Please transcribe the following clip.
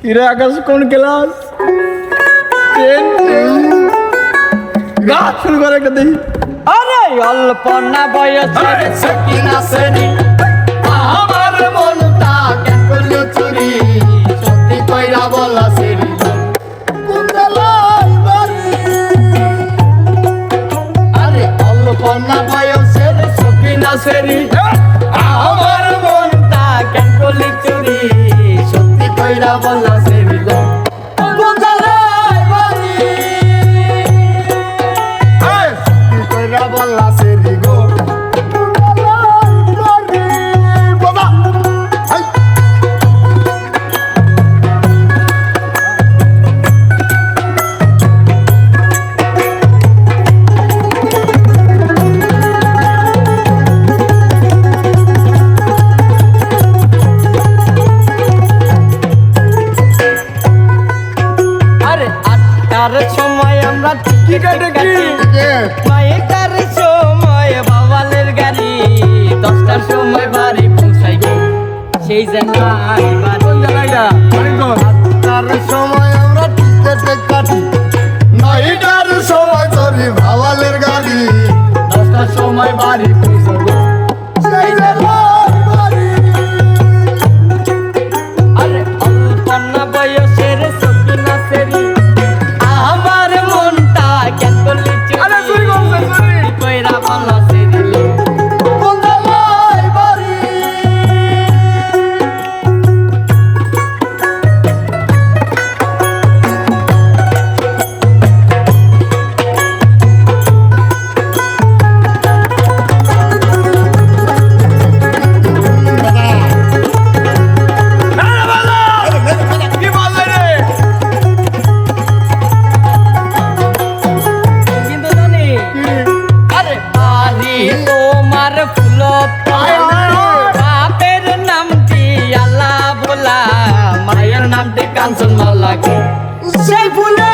কিরে আকাশ কোন ক্লাস গাছ শুরু করে একটা দেখি। আরে অল্প না বয়সের সকিনা শ্রেণী আমার মনটা কেন করলো চুরি সত্যি কইরা বলা শ্রেণী আরে অল্প না বয়সের সকিনা শ্রেণী আমার মনটা কেন করলো চুরি সত্যি কইরা বলা শ্রেণী বলা শ্রেণী গো আটটার সময় আমরা টিকিট কাটি নয়টার সময় বাবালের গাড়ি 10টার সময় বাড়ি পৌঁছাই গো সেই জায়গায় কোন জায়গাটা আটটার সময় আমরা টিকিট কাটি নয়টার সময় ধরি বাবালের গাড়ি 10টার সময় বাড়ি পৌঁছাই গো সেই জায়গায় বাড়ি আরে অল্প না বয়সের সকিনা শ্রেণী বাপের নামটি আল্লাহ বলা মায়ের নামটি কাঞ্চন মালা সেই ফুলে